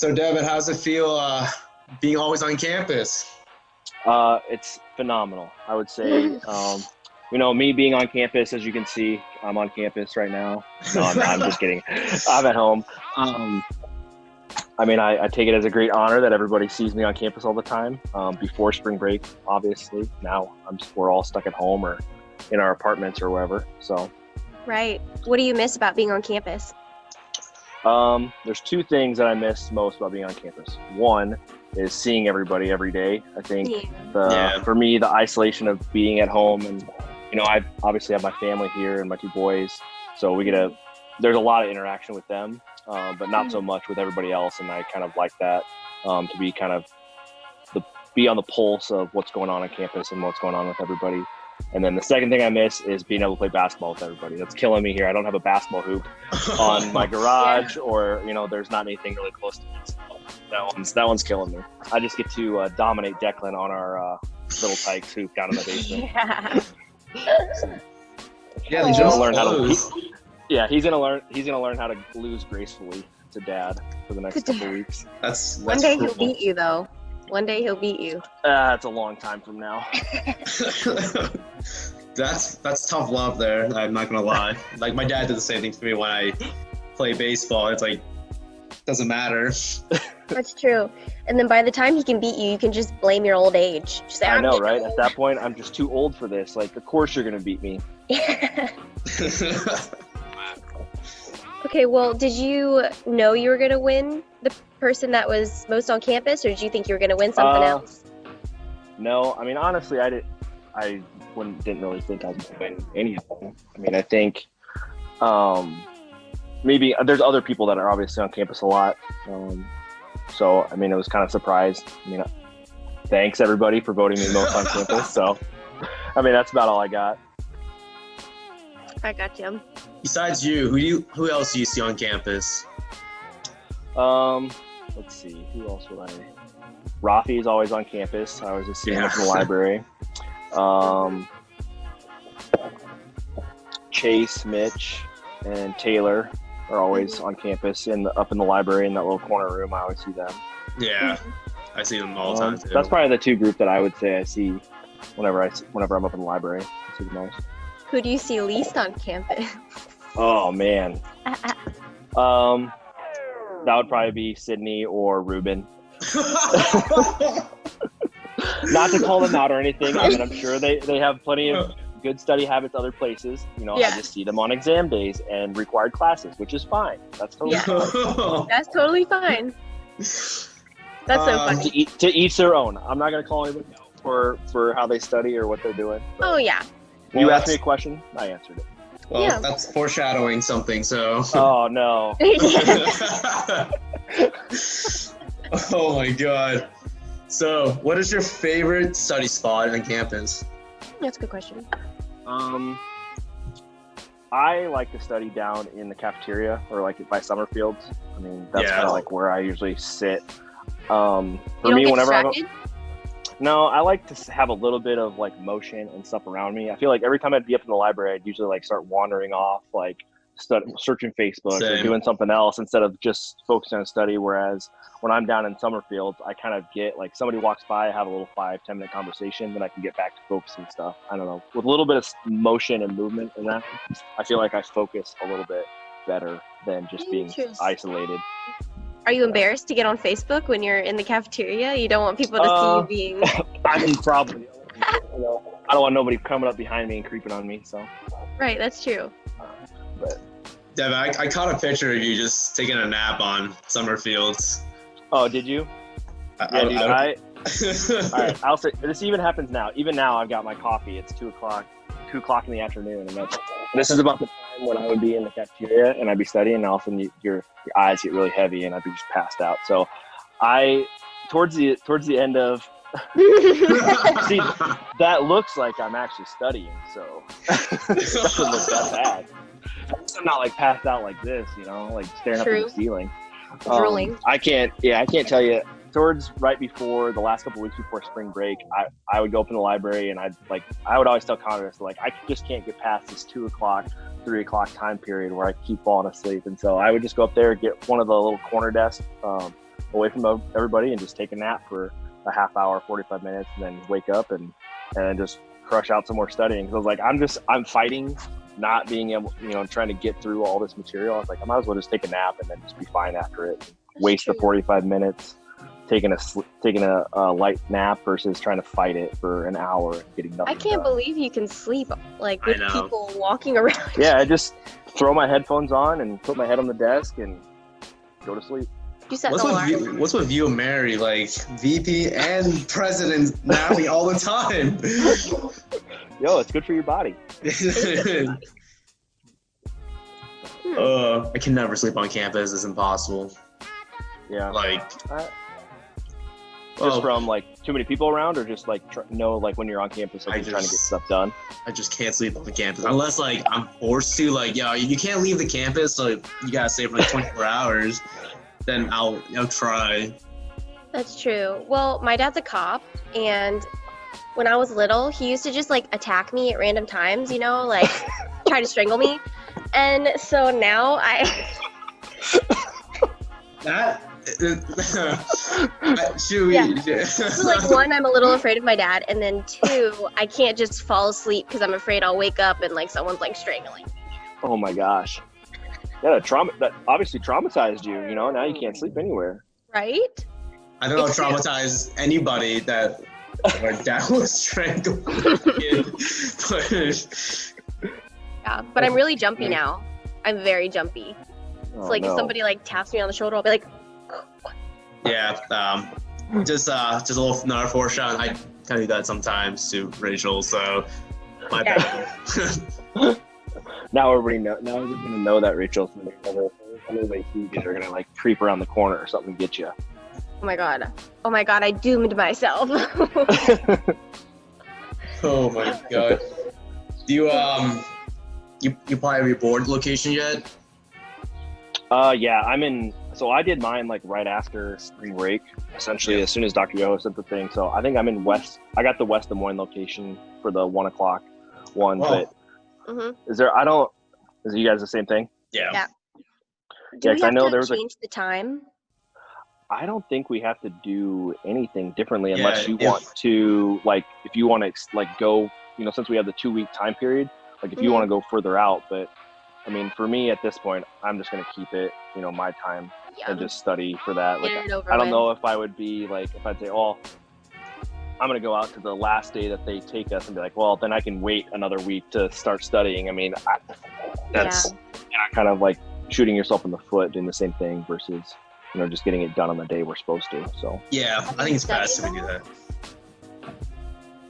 So, Devin, how's it feel being always on campus? It's phenomenal, I would say. Me being on campus, as you can see, I'm on campus right now. No, I'm just kidding. I'm at home. I take it as a great honor that everybody sees me on campus all the time. Before spring break, obviously. Now we're all stuck at home or in our apartments or wherever. So. Right. What do you miss about being on campus? There's two things that I miss most about being on campus. One is seeing everybody every day. I think for me, the isolation of being at home and, I obviously have my family here and my two boys. So there's a lot of interaction with them, but not so much with everybody else. And I kind of like that, to be kind of be on the pulse of what's going on campus and what's going on with everybody. And then the second thing I miss is being able to play basketball with everybody. That's killing me here. I don't have a basketball hoop on my garage or, there's not anything really close to me. So that one's killing me. I just get to dominate Declan on our little Tykes hoop down in the basement. He's gonna learn how to. He's gonna learn how to lose gracefully to Dad for the next couple weeks. That's one day cool. He'll beat you though. One day he'll beat you. That's a long time from now. That's tough love there. I'm not gonna lie. Like my dad did the same thing to me when I play baseball. It's like doesn't matter. That's true. And then by the time he can beat you, you can just blame your old age. Just say, I know, right? At that point, I'm just too old for this. Like, of course you're gonna beat me. Okay, well, did you know you were gonna win the person that was most on campus, or did you think you were gonna win something else? No, honestly, I didn't really think I was gonna win any of them. I think maybe there's other people that are obviously on campus a lot. So, it was kind of surprised. Thanks everybody for voting me most on campus. So, that's about all I got. I got you. Besides you, who else do you see on campus? Let's see, who else would I? Rafi is always on campus. I always just see him in the library. Chase, Mitch, and Taylor are always on campus up in the library in that little corner room. I always see them. Yeah, I see them all the time too. That's probably the two group that I would say I see whenever I'm up in the library. I see the most. Who do you see least on campus? Oh man. That would probably be Sydney or Ruben. Not to call them out or anything. I'm sure they have plenty of good study habits other places. I just see them on exam days and required classes, which is fine. That's totally fine. That's totally fine. That's so funny. To each their own. I'm not going to call anybody out for how they study or what they're doing. Oh, yeah. You asked me a question, I answered it. Well, that's foreshadowing something, so. Oh, no. Oh, my God. So, what is your favorite study spot on campus? That's a good question. I like to study down in the cafeteria or like by Summerfields. That's kind of like where I usually sit. For me, whenever No, I like to have a little bit of like motion and stuff around me. I feel like every time I'd be up in the library, I'd usually like start wandering off, like searching Facebook or doing something else instead of just focusing on study. Whereas when I'm down in Summerfield, I kind of get like somebody walks by, I have a little 5-10 minute conversation, then I can get back to focusing stuff. I don't know, with a little bit of motion and movement in that, I feel like I focus a little bit better than just being isolated. Are you embarrassed to get on Facebook when you're in the cafeteria? You don't want people to see you being... Probably. I don't want nobody coming up behind me and creeping on me, so. Right, that's true. Devin, I caught a picture of you just taking a nap on Summerfields. Oh, did you? All right, I'll say, this even happens now. Even now, I've got my coffee. It's 2 o'clock in the afternoon, and this is about the time when I would be in the cafeteria and I'd be studying, and all of a sudden your eyes get really heavy and I'd be just passed out. So towards the end of see, that looks like I'm actually studying, so it doesn't look that bad. I'm not like passed out like this, like staring up at the ceiling. Drooling. I can't tell you. Towards right before the last couple of weeks before spring break, I would go up in the library and I would always tell Connor, I just can't get past this 2 o'clock, 3 o'clock time period where I keep falling asleep. And so I would just go up there, get one of the little corner desks, away from everybody and just take a nap for a half hour, 45 minutes, and then wake up and then just crush out some more studying. Because I was like, I'm fighting not being able, trying to get through all this material. I was like, I might as well just take a nap and then just be fine after it. Waste the 45 minutes taking a light nap versus trying to fight it for an hour and getting nothing I can't done. believe you can sleep like with people walking around. Yeah, I just throw my headphones on and put my head on the desk and go to sleep. What's with you and Mary, like VP and president napping all the time? Yo, it's good for your body. I can never sleep on campus. It's impossible. Yeah. Like, just from like too many people around, or just like like when you're on campus, like you're trying to get stuff done. I just can't sleep on the campus unless like I'm forced to. Like, you can't leave the campus, so you gotta stay for like 24 hours. Then I'll try. That's true. Well, my dad's a cop, and when I was little, he used to just like attack me at random times, like try to strangle me. And so now So like, one, I'm a little afraid of my dad, and then two, I can't just fall asleep because I'm afraid I'll wake up and like someone's like strangling me. Oh my gosh. Yeah, that obviously traumatized you, now you can't sleep anywhere. Right? I don't know, traumatize anybody that my dad was strangled. Yeah, but I'm really jumpy now. I'm very jumpy. It's like if somebody like taps me on the shoulder, I'll be like, yeah, just a little another foreshadow. I kind of do that sometimes to Rachel, so my bad. Now everybody gonna know that Rachel's gonna are gonna like creep around the corner or something and get you. Oh my god, I doomed myself. Oh my god. Do you you apply your board location yet? Yeah, so I did mine like right after spring break, essentially as soon as Dr. Yoho sent the thing. So I think I'm in I got the West Des Moines location for the 1:00 one, but is you guys the same thing? Yeah. Do we have to change the time? I don't think we have to do anything differently unless you want to, like, if you want to like go, since we have the 2-week time period, like if you want to go further out. But I mean, for me at this point, I'm just going to keep it, my time and just study for that. Like, I don't know if I would be like, if I'd say, I'm going to go out to the last day that they take us and be like, well, then I can wait another week to start studying. I mean, that's kind of like shooting yourself in the foot doing the same thing versus, just getting it done on the day we're supposed to. So yeah, I think it's best if we do that. What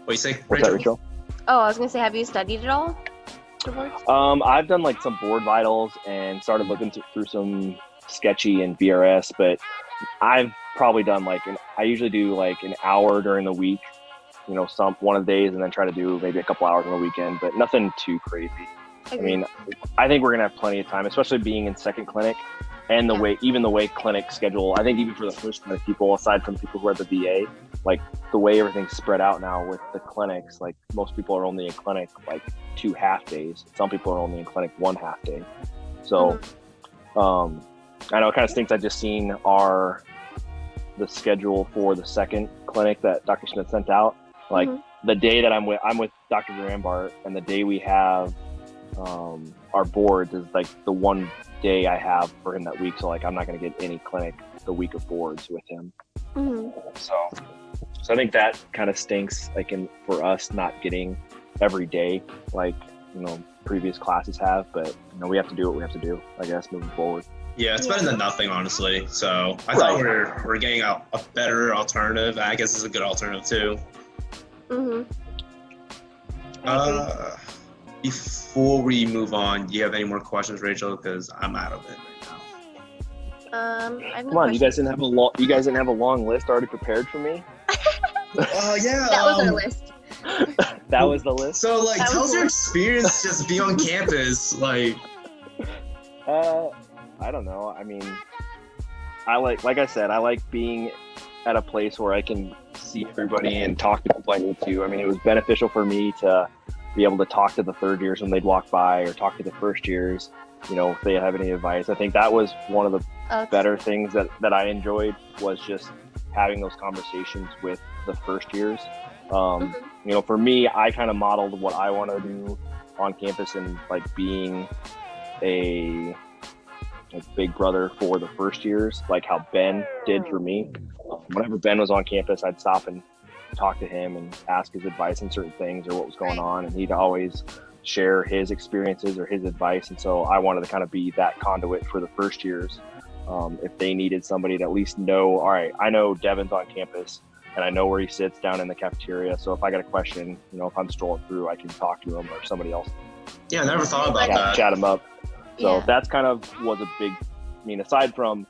do you say, Rachel? What's that, Rachel? Oh, I was going to say, have you studied at all? I've done like some board vitals and started looking through some sketchy and VRS, but I've probably done I usually do like an hour during the week, one of the days, and then try to do maybe a couple hours on the weekend, but nothing too crazy. I mean, I think we're gonna have plenty of time, especially being in second clinic and the way clinic schedule. I think even for the first clinic people, aside from people who are the VA, like the way everything's spread out now with the clinics, like most people are only in clinic like 2 half days. Some people are only in clinic 1 half day. So, I know it kind of stinks. I just seen the schedule for the second clinic that Dr. Smith sent out. Like the day that I'm with Dr. Grambart, and the day we have our boards is like the one day I have for him that week. So like I'm not going to get any clinic the week of boards with him. So I think that kind of stinks. Like for us not getting every day like previous classes have, but we have to do what we have to do, I guess, moving forward. Yeah, it's better than nothing, honestly. So I thought we're getting a better alternative. I guess it's a good alternative too. Before we move on, do you have any more questions, Rachel? Because I'm out of it right now. Come on, you guys didn't have a long list already prepared for me? Yeah. That was our list. That was the list. So tell us your experience just being on campus, like. I don't know. I mean, like I said, I like being at a place where I can see everybody and talk to people I need to. I mean, it was beneficial for me to be able to talk to the third years when they'd walk by, or talk to the first years, if they have any advice. I think that was one of the better things that I enjoyed was just having those conversations with the first years. For me, I kind of modeled what I want to do on campus and like being a big brother for the first years, like how Ben did for me. Whenever Ben was on campus, I'd stop and talk to him and ask his advice on certain things or what was going on, and he'd always share his experiences or his advice. And so I wanted to kind of be that conduit for the first years. If they needed somebody to at least know, all right, I know Devin's on campus and I know where he sits down in the cafeteria. So if I got a question, if I'm strolling through, I can talk to him or somebody else. Yeah, I never thought about that. Chat him up. So that's kind of was a big, aside from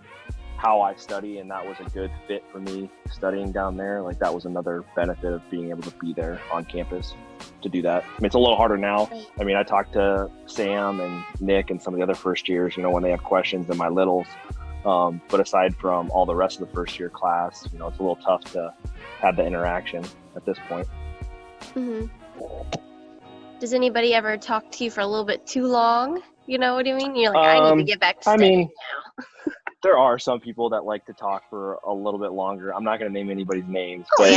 how I study, and that was a good fit for me studying down there. Like that was another benefit of being able to be there on campus to do that. It's a little harder now. I talked to Sam and Nick and some of the other first years, when they have questions and my littles. But aside from all the rest of the first year class, it's a little tough to have the interaction at this point. Mm-hmm. Does anybody ever talk to you for a little bit too long? You know what I mean? You're like, I need to get back to studying now. There are some people that like to talk for a little bit longer. I'm not going to name anybody's names, but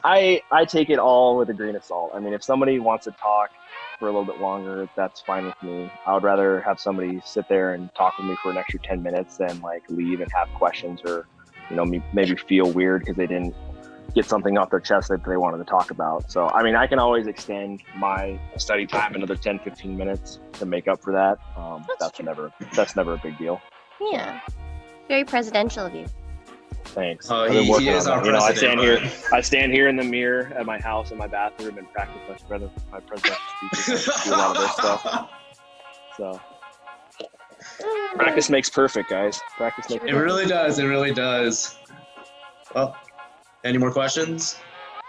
I take it all with a grain of salt. If somebody wants to talk for a little bit longer, that's fine with me. I would rather have somebody sit there and talk with me for an extra 10 minutes than like leave and have questions or, maybe feel weird because they didn't get something off their chest that they wanted to talk about. So, I can always extend my study time another 10, 15 minutes to make up for that. That's never a big deal. Yeah. Very presidential of you. Thanks. Oh, he is our president. I stand here in the mirror at my house in my bathroom and practice my presidential speeches. I do a lot of this stuff. So practice makes perfect, guys. Practice makes perfect. It really does. Well, any more questions?